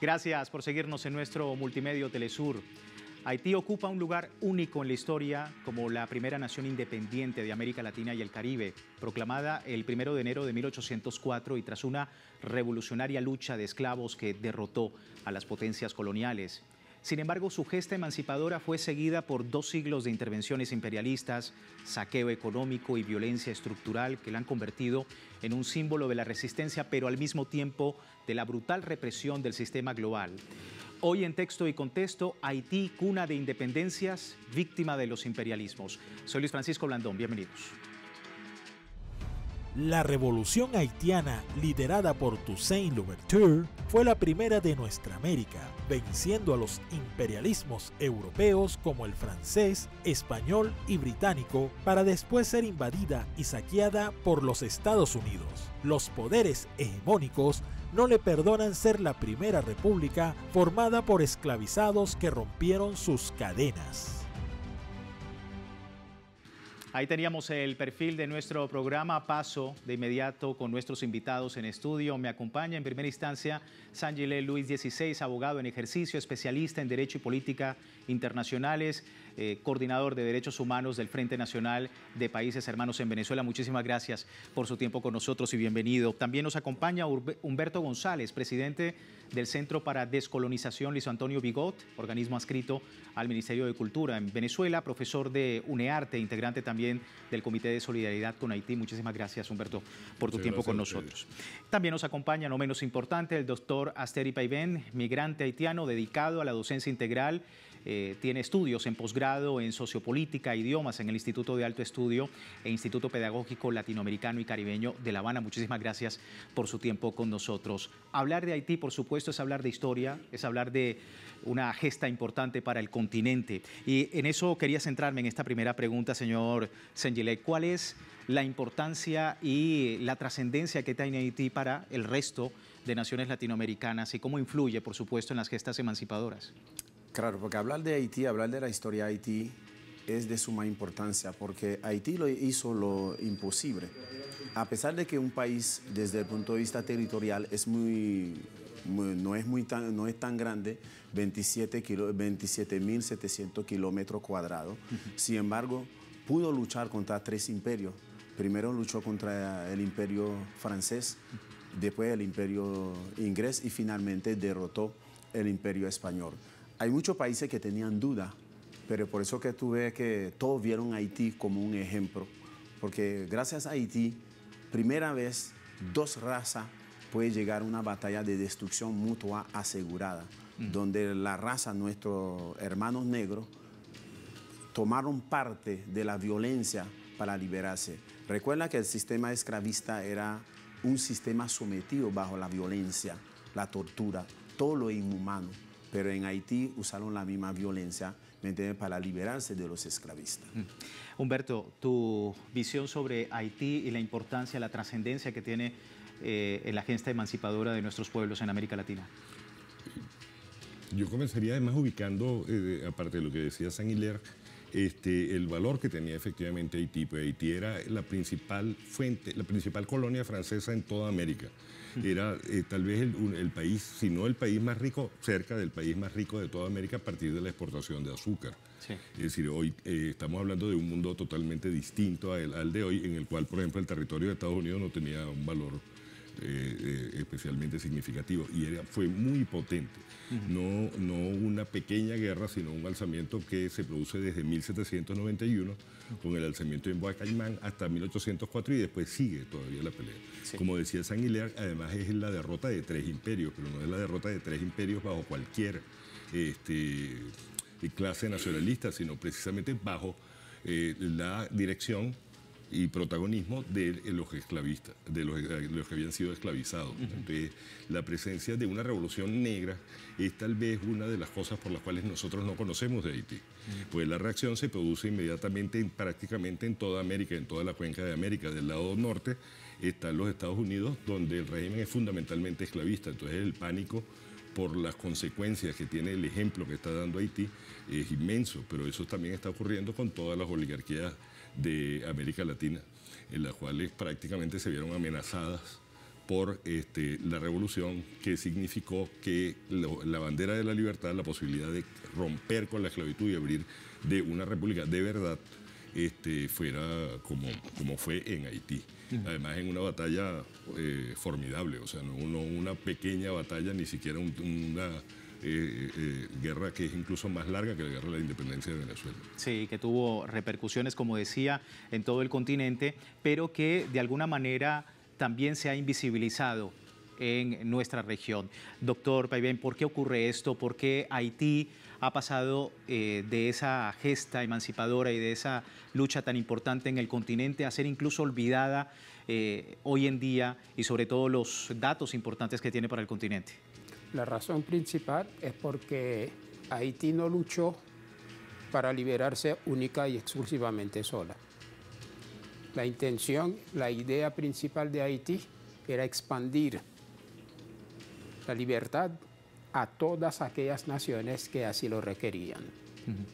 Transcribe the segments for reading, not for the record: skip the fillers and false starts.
Gracias por seguirnos en nuestro multimedio Telesur. Haití ocupa un lugar único en la historia como la primera nación independiente de América Latina y el Caribe, proclamada el 1 de enero de 1804 y tras una revolucionaria lucha de esclavos que derrotó a las potencias coloniales. Sin embargo, su gesta emancipadora fue seguida por 2 siglos de intervenciones imperialistas, saqueo económico y violencia estructural que la han convertido en un símbolo de la resistencia, pero al mismo tiempo de la brutal represión del sistema global. Hoy en Texto y Contexto, Haití, cuna de independencias, víctima de los imperialismos. Soy Luis Francisco Blandón, bienvenidos. La revolución haitiana, liderada por Toussaint Louverture, fue la primera de nuestra América, venciendo a los imperialismos europeos como el francés, español y británico, para después ser invadida y saqueada por los Estados Unidos. Los poderes hegemónicos no le perdonan ser la primera república formada por esclavizados que rompieron sus cadenas. Ahí teníamos el perfil de nuestro programa. Paso de inmediato con nuestros invitados en estudio. Me acompaña en primera instancia Sangilé Luis XVI, abogado en ejercicio, especialista en Derecho y Política Internacionales, coordinador de Derechos Humanos del Frente Nacional de Países Hermanos en Venezuela. Muchísimas gracias por su tiempo con nosotros y bienvenido. También nos acompaña Humberto González, presidente del Centro para Descolonización Luis Antonio Bigot, organismo adscrito al Ministerio de Cultura en Venezuela, profesor de UNEARTE, integrante también del Comité de Solidaridad con Haití. Muchísimas gracias, Humberto, por tu tiempo con nosotros. También nos acompaña, no menos importante, el doctor Asteri Paiven, migrante haitiano dedicado a la docencia integral. Tiene estudios en posgrado en sociopolítica e idiomas en el Instituto de Alto Estudio e Instituto Pedagógico Latinoamericano y Caribeño de La Habana. Muchísimas gracias por su tiempo con nosotros. Hablar de Haití, por supuesto, es hablar de historia, es hablar de una gesta importante para el continente. Y en eso quería centrarme en esta primera pregunta, señor Sangilé. ¿Cuál es la importancia y la trascendencia que tiene Haití para el resto de naciones latinoamericanas y cómo influye, por supuesto, en las gestas emancipadoras? Claro, porque hablar de Haití, hablar de la historia de Haití es de suma importancia, porque Haití lo hizo lo imposible. A pesar de que un país, desde el punto de vista territorial, no es tan grande, 27.700 kilómetros cuadrados. Sin embargo, pudo luchar contra 3 imperios. Primero luchó contra el imperio francés, después el imperio inglés y finalmente derrotó el imperio español. Hay muchos países que tenían duda, pero por eso que tuve que todos vieron a Haití como un ejemplo, porque gracias a Haití, primera vez 2 razas puede llegar a una batalla de destrucción mutua asegurada, donde la raza, nuestros hermanos negros, tomaron parte de la violencia para liberarse. Recuerda que el sistema esclavista era un sistema sometido bajo la violencia, la tortura, todo lo inhumano. Pero en Haití usaron la misma violencia, ¿me entiendes?, para liberarse de los esclavistas. Humberto, tu visión sobre Haití y la importancia, la trascendencia que tiene en la gesta emancipadora de nuestros pueblos en América Latina. Yo comenzaría además ubicando, aparte de lo que decía Sangilé, el valor que tenía efectivamente Haití. Pues Haití era la principal fuente, la principal colonia francesa en toda América. Era tal vez el país, si no el país más rico, cerca del país más rico de toda América a partir de la exportación de azúcar. Sí. Es decir, hoy estamos hablando de un mundo totalmente distinto al de hoy, en el cual, por ejemplo, el territorio de Estados Unidos no tenía un valor especialmente significativo y fue muy potente. No una pequeña guerra, sino un alzamiento que se produce desde 1791 con el alzamiento en Bois Caimán hasta 1804 y después sigue todavía la pelea. Sí. Como decía Sangilé, además es la derrota de 3 imperios, pero no es la derrota de 3 imperios bajo cualquier clase nacionalista, sino precisamente bajo la dirección y protagonismo de los esclavistas, de los que habían sido esclavizados. Entonces, la presencia de una revolución negra es tal vez una de las cosas por las cuales nosotros no conocemos de Haití. Pues la reacción se produce inmediatamente, prácticamente en toda América, en toda la cuenca de América. Del lado norte están los Estados Unidos, donde el régimen es fundamentalmente esclavista. Entonces, el pánico por las consecuencias que tiene el ejemplo que está dando Haití es inmenso, pero eso también está ocurriendo con todas las oligarquías de América Latina, en las cuales prácticamente se vieron amenazadas por la revolución, que significó que la bandera de la libertad, la posibilidad de romper con la esclavitud y abrir de una república de verdad, fuera como fue en Haití. Además, en una batalla formidable, o sea, no una pequeña batalla, ni siquiera una guerra que es incluso más larga que la guerra de la independencia de Venezuela. Sí, que tuvo repercusiones, como decía, en todo el continente, pero que de alguna manera también se ha invisibilizado en nuestra región. Doctor Paiven, ¿por qué ocurre esto? ¿Por qué Haití ha pasado de esa gesta emancipadora y de esa lucha tan importante en el continente a ser incluso olvidada hoy en día, y sobre todo los datos importantes que tiene para el continente? La razón principal es porque Haití no luchó para liberarse única y exclusivamente sola. La intención, la idea principal de Haití era expandir la libertad a todas aquellas naciones que así lo requerían.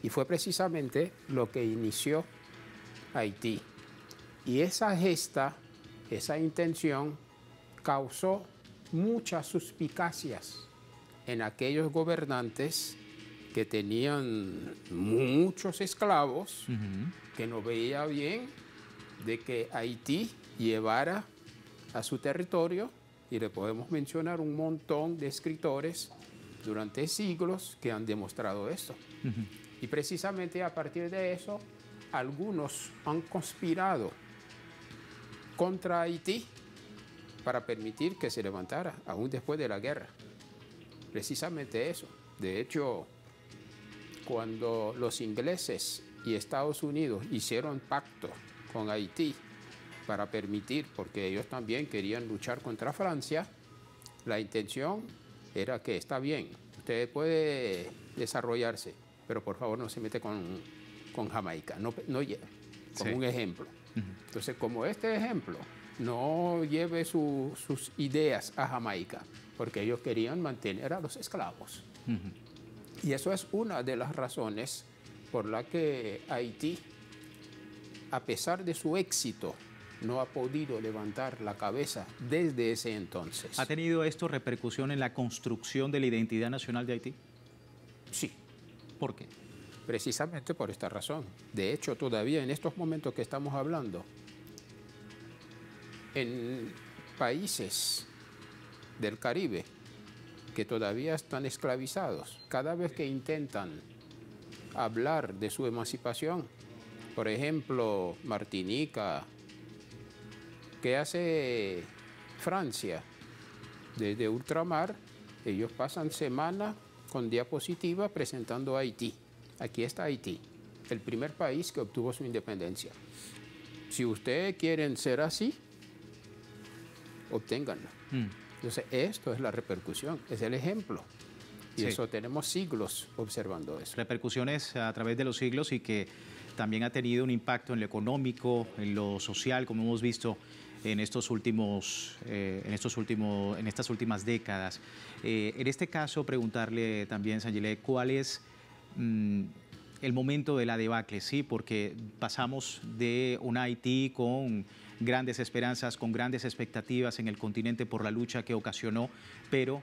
Y fue precisamente lo que inició Haití. Y esa gesta, esa intención, causó muchas suspicacias en aquellos gobernantes que tenían muchos esclavos, que no veía bien de que Haití llevara a su territorio, y le podemos mencionar un montón de escritores durante siglos que han demostrado esto. Y precisamente a partir de eso, algunos han conspirado contra Haití para permitir que se levantara, aún después de la guerra. Precisamente eso. De hecho, cuando los ingleses y Estados Unidos hicieron pacto con Haití para permitir, porque ellos también querían luchar contra Francia, la intención era que está bien, usted puede desarrollarse, pero por favor no se mete con Jamaica, no lleve, como un ejemplo. Entonces, como este ejemplo, no lleve sus ideas a Jamaica, porque ellos querían mantener a los esclavos. Y eso es una de las razones por la que Haití, a pesar de su éxito, no ha podido levantar la cabeza desde ese entonces. ¿Ha tenido esto repercusión en la construcción de la identidad nacional de Haití? Sí. ¿Por qué? Precisamente por esta razón. De hecho, todavía en estos momentos que estamos hablando, en países del Caribe que todavía están esclavizados, cada vez que intentan hablar de su emancipación, por ejemplo, Martinica, ¿qué hace Francia? Desde ultramar, ellos pasan semana con diapositiva presentando a Haití. Aquí está Haití, el primer país que obtuvo su independencia. Si ustedes quieren ser así, obténganlo. Entonces, esto es la repercusión, es el ejemplo. Y eso tenemos siglos observando eso. Repercusiones a través de los siglos, y que también ha tenido un impacto en lo económico, en lo social, como hemos visto en estas últimas décadas. En este caso, preguntarle también, Sangilé, ¿cuál es el momento de la debacle? Sí, porque pasamos de un Haití con grandes esperanzas, con grandes expectativas en el continente por la lucha que ocasionó, pero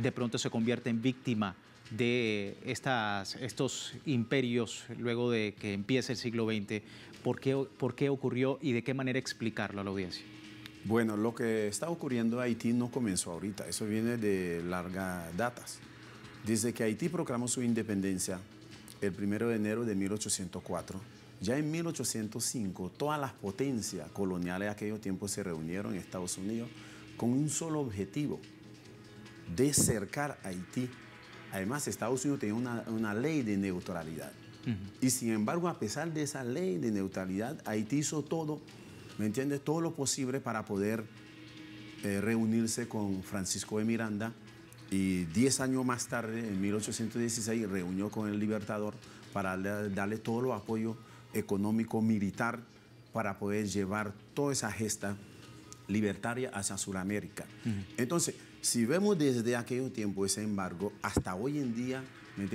de pronto se convierte en víctima de estos imperios luego de que empiece el siglo XX. ¿Por qué ocurrió y de qué manera explicarlo a la audiencia? Bueno, lo que está ocurriendo en Haití no comenzó ahorita, eso viene de largas datas. Desde que Haití proclamó su independencia el 1 de enero de 1804, ya en 1805 todas las potencias coloniales de aquellos tiempos se reunieron en Estados Unidos con un solo objetivo: de cercar a Haití. Además, Estados Unidos tenía una ley de neutralidad. Y sin embargo, a pesar de esa ley de neutralidad, Haití hizo todo, ¿me entiendes? Todo lo posible para poder reunirse con Francisco de Miranda, y 10 años más tarde, en 1816, reunió con el Libertador para darle todo el apoyo económico, militar, para poder llevar toda esa gesta libertaria hacia Sudamérica. Entonces, si vemos desde aquel tiempo ese embargo, hasta hoy en día,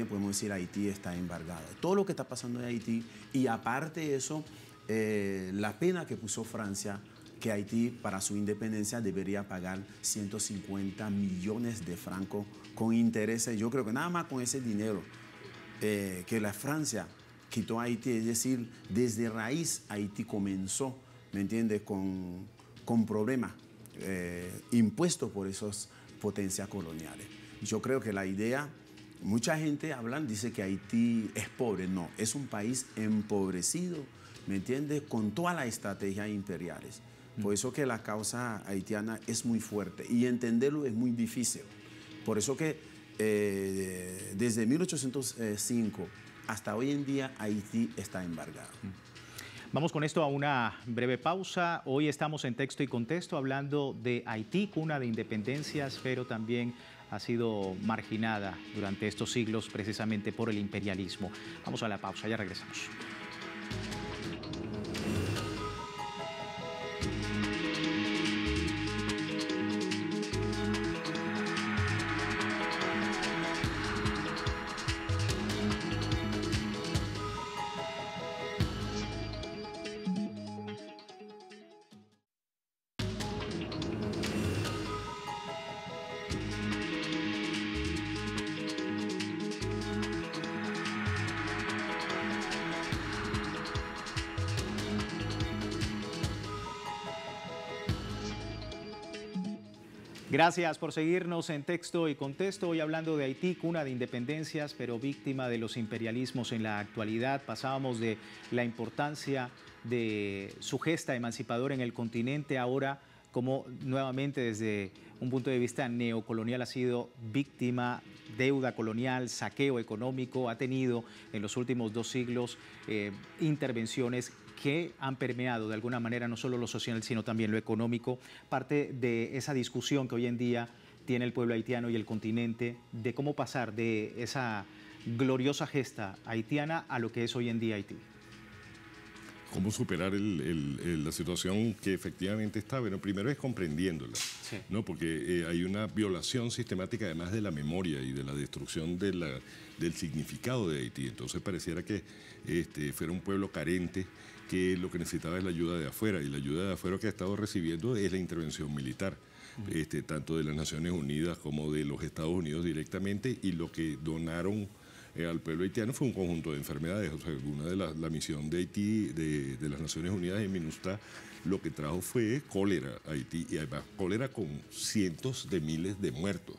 podemos decir Haití está embargado. Todo lo que está pasando en Haití, y aparte de eso, la pena que puso Francia que Haití para su independencia debería pagar 150 millones de francos con intereses. Yo creo que nada más con ese dinero que la Francia quitó a Haití, es decir, desde raíz Haití comenzó, ¿me entiendes?, con problemas impuestos por esas potencias coloniales. Yo creo que la idea, mucha gente dice que Haití es pobre. No, es un país empobrecido, ¿me entiendes?, con todas las estrategias imperiales. Por eso que la causa haitiana es muy fuerte y entenderlo es muy difícil. Por eso que desde 1805 hasta hoy en día Haití está embargado. Vamos con esto a una breve pausa. Hoy estamos en Texto y Contexto hablando de Haití, cuna de independencias, pero también ha sido marginada durante estos siglos precisamente por el imperialismo. Vamos a la pausa, ya regresamos. Gracias por seguirnos en Texto y Contexto. Hoy hablando de Haití, cuna de independencias, pero víctima de los imperialismos en la actualidad. Pasábamos de la importancia de su gesta emancipadora en el continente, ahora como nuevamente desde un punto de vista neocolonial ha sido víctima, deuda colonial, saqueo económico, ha tenido en los últimos 2 siglos intervenciones que han permeado de alguna manera no solo lo social, sino también lo económico, parte de esa discusión que hoy en día tiene el pueblo haitiano y el continente, de cómo pasar de esa gloriosa gesta haitiana a lo que es hoy en día Haití. ¿Cómo superar la situación que efectivamente está? Bueno, primero es comprendiéndola, sí, ¿no? Porque hay una violación sistemática además de la memoria y de la destrucción del significado de Haití. Entonces pareciera que fuera un pueblo carente, que lo que necesitaba es la ayuda de afuera, y la ayuda de afuera que ha estado recibiendo es la intervención militar, tanto de las Naciones Unidas como de los Estados Unidos directamente, y lo que donaron al pueblo haitiano fue un conjunto de enfermedades. O sea, la misión de Haití, de las Naciones Unidas en MINUSTAH, lo que trajo fue cólera a Haití, y además cólera con cientos de miles de muertos.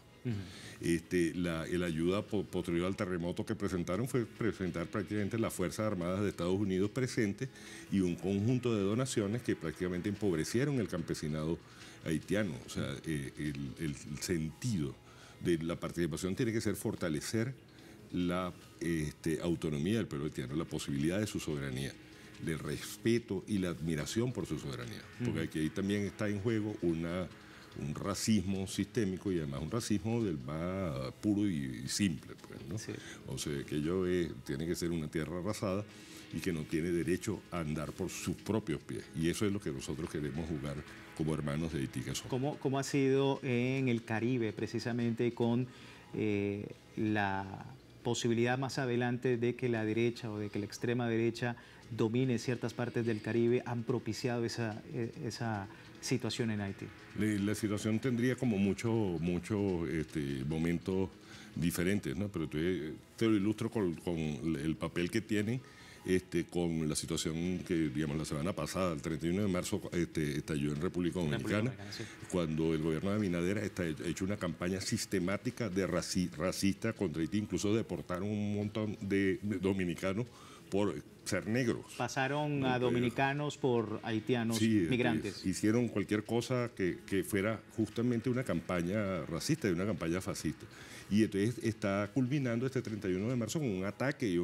La ayuda posterior al terremoto que presentaron fue presentar prácticamente las Fuerzas Armadas de Estados Unidos presentes y un conjunto de donaciones que prácticamente empobrecieron el campesinado haitiano. O sea, el sentido de la participación tiene que ser fortalecer la autonomía del pueblo haitiano, la posibilidad de su soberanía, del respeto y la admiración por su soberanía, porque aquí ahí también está en juego un racismo sistémico, y además un racismo del más puro y simple, pues, ¿no? Sí. O sea, que tiene que ser una tierra arrasada y que no tiene derecho a andar por sus propios pies, y eso es lo que nosotros queremos jugar como hermanos de Haití que somos. ¿Cómo ha sido en el Caribe precisamente con la posibilidad más adelante de que la derecha o de que la extrema derecha domine ciertas partes del Caribe, han propiciado esa situación en Haití? La situación tendría como muchos momentos diferentes, ¿no? Pero te lo ilustro con el papel que tienen, con la situación que, digamos, la semana pasada, el 31 de marzo, estalló en República Dominicana, sí, cuando el gobierno de Abinader ha hecho una campaña sistemática de racista contra Haití. Incluso deportaron un montón de dominicanos por ser negros. Pasaron a dominicanos por haitianos, sí, migrantes. Hicieron cualquier cosa que fuera justamente una campaña racista y una campaña fascista. Y entonces está culminando este 31 de marzo con un ataque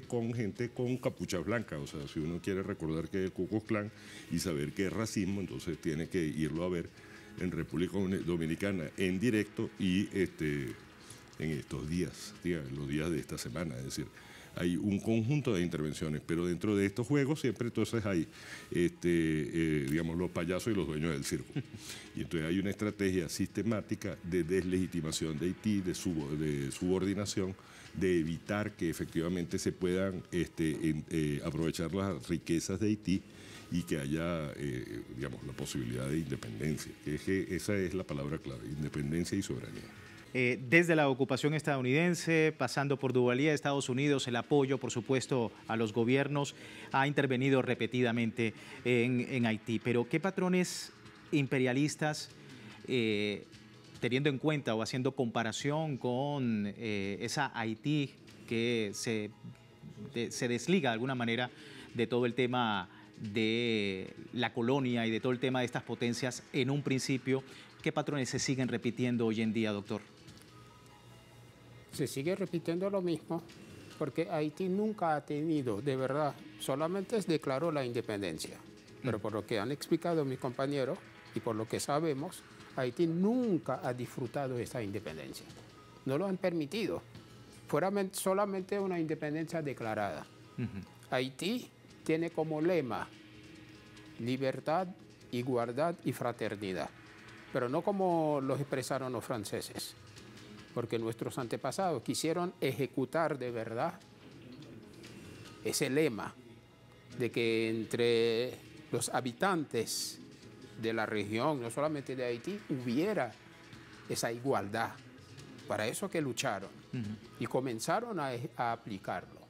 con gente con capuchas blancas. O sea, si uno quiere recordar que es el Ku Klux Klan y saber qué es racismo, entonces tiene que irlo a ver en República Dominicana en directo y en estos días, los días de esta semana. Es decir, hay un conjunto de intervenciones, pero dentro de estos juegos siempre entonces hay, digamos, los payasos y los dueños del circo. Y entonces hay una estrategia sistemática de deslegitimación de Haití, de subordinación, de evitar que efectivamente se puedan aprovechar las riquezas de Haití y que haya, digamos, la posibilidad de independencia. Esa es la palabra clave, independencia y soberanía. Desde la ocupación estadounidense, pasando por Duvalier, Estados Unidos, el apoyo, por supuesto, a los gobiernos ha intervenido repetidamente en Haití. Pero, ¿qué patrones imperialistas, teniendo en cuenta o haciendo comparación con esa Haití que se desliga de alguna manera de todo el tema de la colonia y de todo el tema de estas potencias en un principio, qué patrones se siguen repitiendo hoy en día, doctor? Se sigue repitiendo lo mismo, porque Haití nunca ha tenido, de verdad, solamente declaró la independencia. Pero por lo que han explicado mis compañeros y por lo que sabemos, Haití nunca ha disfrutado de esa independencia. No lo han permitido. Fuera solamente una independencia declarada. Haití tiene como lema libertad, igualdad y fraternidad, pero no como los expresaron los franceses, porque nuestros antepasados quisieron ejecutar de verdad ese lema de que entre los habitantes de la región, no solamente de Haití, hubiera esa igualdad. Para eso que lucharon y comenzaron a aplicarlo.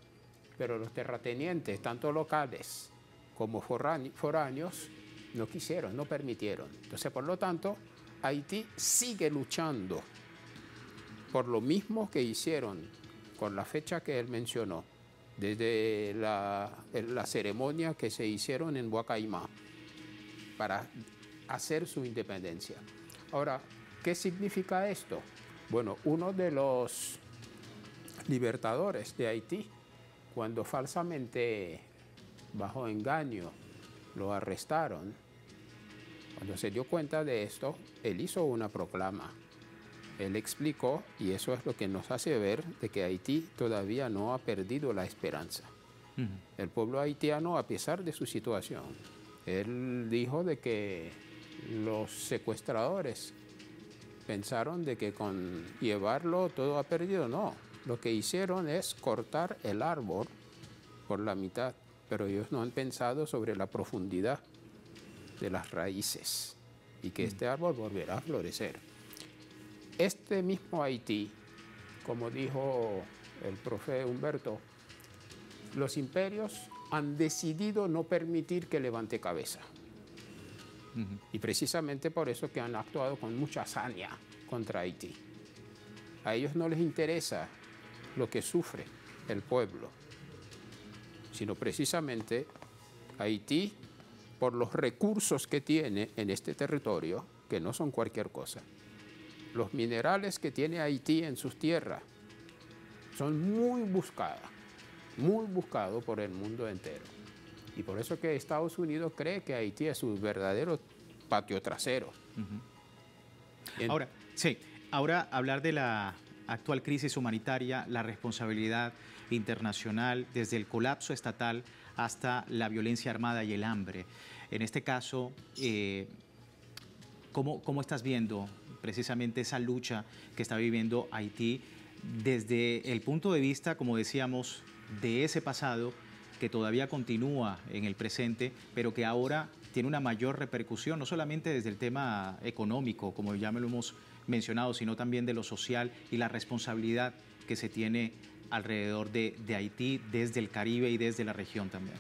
Pero los terratenientes, tanto locales como foráneos, no quisieron, no permitieron. Entonces, por lo tanto, Haití sigue luchando por lo mismo que hicieron con la fecha que él mencionó, desde la ceremonia que se hicieron en Boacaimá para hacer su independencia. Ahora, ¿qué significa esto? Bueno, uno de los libertadores de Haití, cuando falsamente, bajo engaño, lo arrestaron, cuando se dio cuenta de esto, él hizo una proclama. Él explicó, y eso es lo que nos hace ver de que Haití todavía no ha perdido la esperanza. El pueblo haitiano, a pesar de su situación, él dijo de que los secuestradores pensaron de que con llevarlo todo ha perdido. No, lo que hicieron es cortar el árbol por la mitad, pero ellos no han pensado sobre la profundidad de las raíces y que este árbol volverá a florecer. Este mismo Haití, como dijo el profe Humberto, los imperios han decidido no permitir que levante cabeza. Y precisamente por eso que han actuado con mucha hazaña contra Haití. A ellos no les interesa lo que sufre el pueblo, sino precisamente Haití, por los recursos que tiene en este territorio, que no son cualquier cosa. Los minerales que tiene Haití en sus tierras son muy buscados por el mundo entero. Y por eso que Estados Unidos cree que Haití es su verdadero patio trasero. Ahora hablar de la actual crisis humanitaria, la responsabilidad internacional, desde el colapso estatal hasta la violencia armada y el hambre. En este caso, ¿cómo estás viendo precisamente esa lucha que está viviendo Haití desde el punto de vista, como decíamos, de ese pasado que todavía continúa en el presente, pero que ahora tiene una mayor repercusión, no solamente desde el tema económico, como ya me lo hemos mencionado, sino también de lo social y la responsabilidad que se tiene alrededor de Haití, desde el Caribe y desde la región también?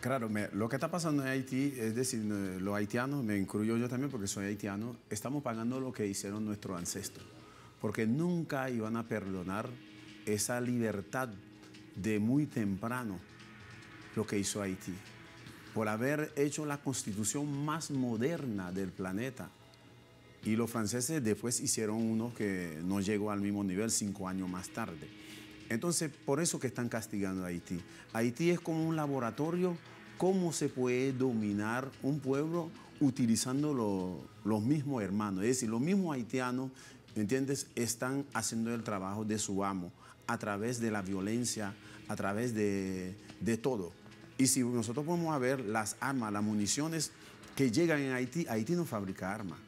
Claro, lo que está pasando en Haití, es decir, los haitianos, me incluyo yo también porque soy haitiano, estamos pagando lo que hicieron nuestros ancestros, porque nunca iban a perdonar esa libertad de muy temprano, lo que hizo Haití, por haber hecho la constitución más moderna del planeta. Y los franceses después hicieron uno que no llegó al mismo nivel 5 años más tarde. Entonces, por eso que están castigando a Haití. Haití es como un laboratorio, cómo se puede dominar un pueblo utilizando los mismos hermanos. Es decir, los mismos haitianos, ¿me entiendes?, están haciendo el trabajo de su amo a través de la violencia, a través de todo. Y si nosotros podemos ver las armas, las municiones que llegan en Haití, Haití no fabrica armas.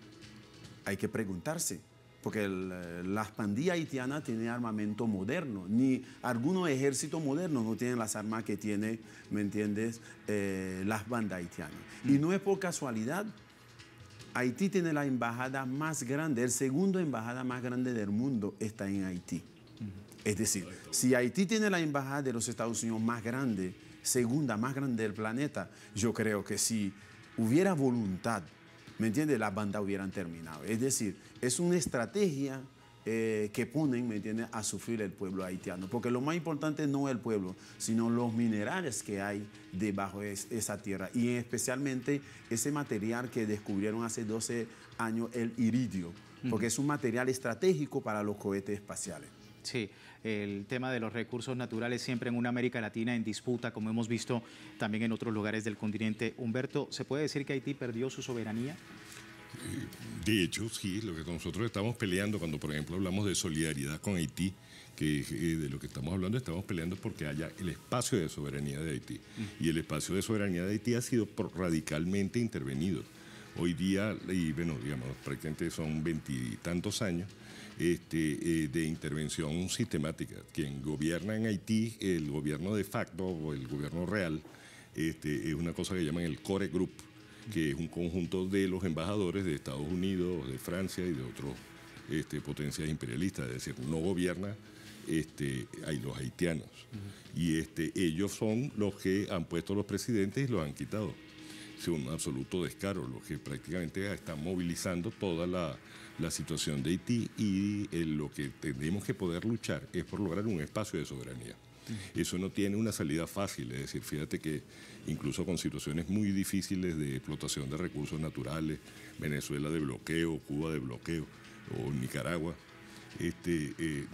Hay que preguntarse, porque las pandillas haitianas tienen armamento moderno, ni algunos ejércitos modernos no tienen las armas que tiene, ¿me entiendes?, las bandas haitianas. Y no es por casualidad. Haití tiene la embajada más grande, el segundo embajada más grande del mundo está en Haití. Es decir, si Haití tiene la embajada de los Estados Unidos más grande, segunda más grande del planeta, yo creo que si hubiera voluntad, ¿me entiendes?, las bandas hubieran terminado. Es decir, es una estrategia que ponen, ¿me entiendes?, a sufrir el pueblo haitiano. Porque lo más importante no es el pueblo, sino los minerales que hay debajo de esa tierra. Y especialmente ese material que descubrieron hace 12 años, el iridio. Porque es un material estratégico para los cohetes espaciales. Sí, el tema de los recursos naturales siempre en una América Latina en disputa, como hemos visto también en otros lugares del continente. Humberto, ¿se puede decir que Haití perdió su soberanía? De hecho, sí, lo que nosotros estamos peleando cuando, por ejemplo, hablamos de solidaridad con Haití, que de lo que estamos hablando, estamos peleando porque haya el espacio de soberanía de Haití. Y el espacio de soberanía de Haití ha sido radicalmente intervenido. Hoy día, y bueno, digamos, prácticamente son 20 y tantos años, de intervención sistemática. Quien gobierna en Haití, el gobierno de facto o el gobierno real, es una cosa que llaman el Core Group, que es un conjunto de los embajadores de Estados Unidos, de Francia y de otras potencias imperialistas. Es decir, no gobierna los haitianos. Y ellos son los que han puesto los presidentes y los han quitado. Es un absoluto descaro, los que prácticamente están movilizando toda la situación de Haití, y lo que tenemos que poder luchar es por lograr un espacio de soberanía. Eso no tiene una salida fácil, es decir, fíjate que incluso con situaciones muy difíciles de explotación de recursos naturales, Venezuela de bloqueo, Cuba de bloqueo o Nicaragua,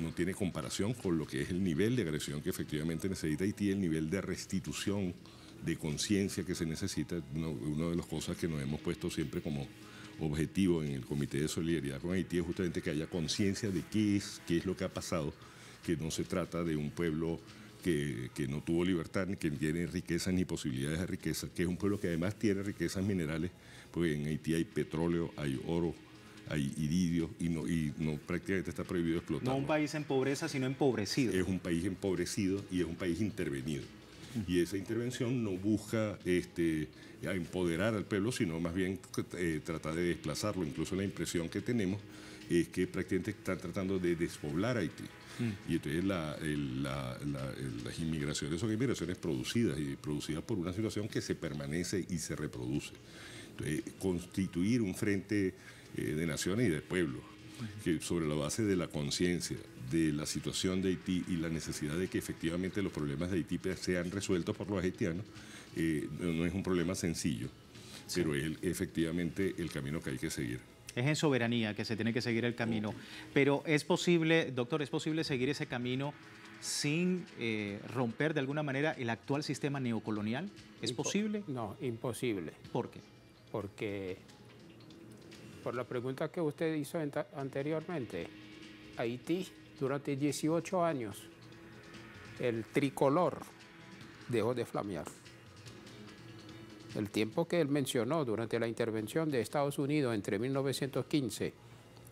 no tiene comparación con lo que es el nivel de agresión que efectivamente necesita Haití, el nivel de restitución de conciencia que se necesita. Una de las cosas que nos hemos puesto siempre como objetivo en el Comité de Solidaridad con Haití es justamente que haya conciencia de qué es lo que ha pasado, que no se trata de un pueblo que no tuvo libertad, ni que tiene riquezas ni posibilidades de riqueza, que es un pueblo que además tiene riquezas minerales, porque en Haití hay petróleo, hay oro, hay iridio, y no prácticamente está prohibido explotar. No un país en pobreza, sino empobrecido. Es un país empobrecido y es un país intervenido. Y esa intervención no busca a empoderar al pueblo, sino más bien tratar de desplazarlo. Incluso la impresión que tenemos es que prácticamente están tratando de despoblar Haití. Y entonces las inmigraciones son inmigraciones producidas, y producidas por una situación que se permanece y se reproduce. Entonces, constituir un frente de naciones y de pueblos, que sobre la base de la conciencia de la situación de Haití y la necesidad de que efectivamente los problemas de Haití sean resueltos por los haitianos, no es un problema sencillo, pero es efectivamente el camino que hay que seguir. Es en soberanía que se tiene que seguir el camino. Pero es posible, doctor, ¿es posible seguir ese camino sin romper de alguna manera el actual sistema neocolonial? ¿Es posible? No, imposible. ¿Por qué? Porque, por la pregunta que usted hizo anteriormente, Haití durante 18 años el tricolor dejó de flamear. El tiempo que él mencionó durante la intervención de Estados Unidos entre 1915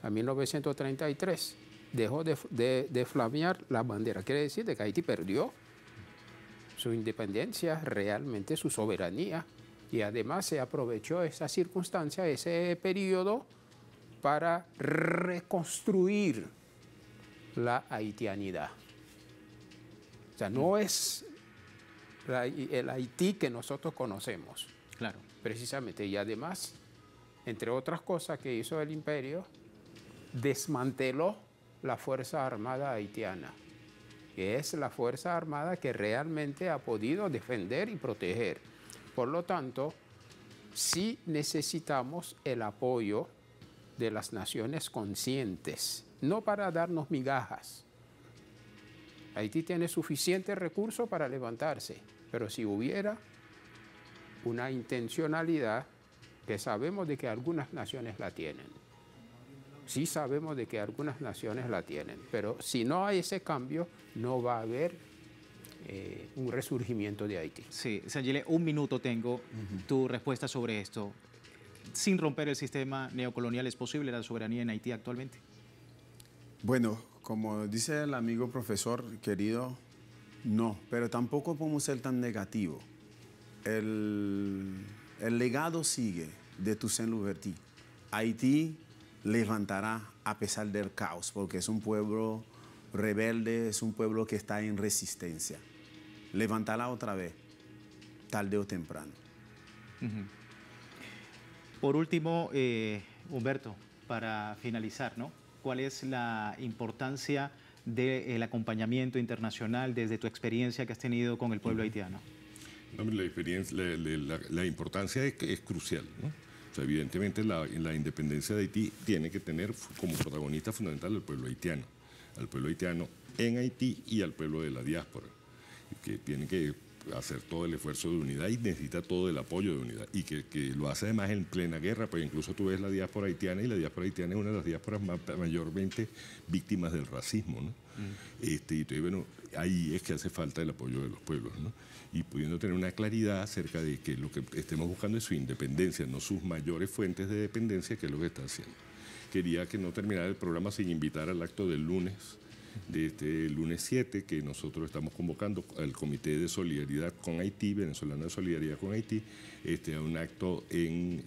a 1933, dejó de flamear la bandera. Quiere decir que Haití perdió su independencia, realmente su soberanía, y además se aprovechó esa circunstancia, ese periodo, para reconstruir la haitianidad. O sea, no es el Haití que nosotros conocemos. Claro. Precisamente. Y además, entre otras cosas que hizo el imperio, desmanteló la Fuerza Armada haitiana, que es la Fuerza Armada que realmente ha podido defender y proteger. Por lo tanto, sí necesitamos el apoyo de las naciones conscientes, no para darnos migajas. Haití tiene suficiente recursos para levantarse, pero si hubiera una intencionalidad, que sabemos de que algunas naciones la tienen, sí sabemos de que algunas naciones la tienen, pero si no hay ese cambio, no va a haber un resurgimiento de Haití. Sí, Sangile, un minuto tengo tu respuesta sobre esto. Sin romper el sistema neocolonial, ¿es posible la soberanía en Haití actualmente? Bueno, como dice el amigo profesor querido, no, pero tampoco podemos ser tan negativos. El legado sigue de Toussaint Louverture. Haití levantará a pesar del caos, porque es un pueblo rebelde, es un pueblo que está en resistencia. Levantará otra vez, tarde o temprano. Por último, Humberto, para finalizar, ¿no? ¿Cuál es la importancia del acompañamiento internacional desde tu experiencia que has tenido con el pueblo haitiano? La importancia es crucial, ¿no? O sea, evidentemente la independencia de Haití tiene que tener como protagonista fundamental al pueblo haitiano en Haití y al pueblo de la diáspora, que tiene que hacer todo el esfuerzo de unidad y necesita todo el apoyo de unidad, y que lo hace además en plena guerra, pues incluso tú ves la diáspora haitiana, y la diáspora haitiana es una de las diásporas mayormente víctimas del racismo, ¿no? Y entonces, bueno, ahí es que hace falta el apoyo de los pueblos, ¿no? Y pudiendo tener una claridad acerca de que lo que estemos buscando es su independencia, no sus mayores fuentes de dependencia, que es lo que está haciendo. Quería que no terminara el programa sin invitar al acto del lunes, de este lunes 7, que nosotros estamos convocando al Comité de Solidaridad con Haití, Venezolano de Solidaridad con Haití, a un acto en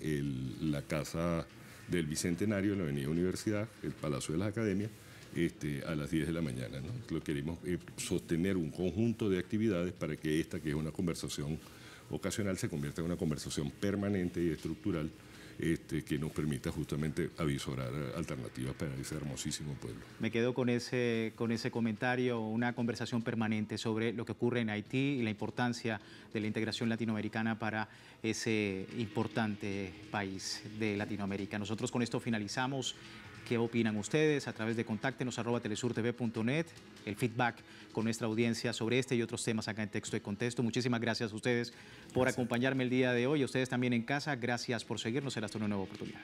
la Casa del Bicentenario, en la Avenida Universidad, el Palacio de las Academias, a las 10 de la mañana, ¿no? Lo queremos sostener un conjunto de actividades para que esta, que es una conversación ocasional, se convierta en una conversación permanente y estructural, que nos permita justamente avisorar alternativas para ese hermosísimo pueblo. Me quedo con ese comentario, una conversación permanente sobre lo que ocurre en Haití y la importancia de la integración latinoamericana para ese importante país de Latinoamérica. Nosotros con esto finalizamos. ¿Qué opinan ustedes? A través de contáctenos@telesurtv.net, el feedback con nuestra audiencia sobre este y otros temas acá en Texto y Contexto. Muchísimas gracias a ustedes por acompañarme el día de hoy. A ustedes también en casa, gracias por seguirnos. Será hasta una nueva oportunidad.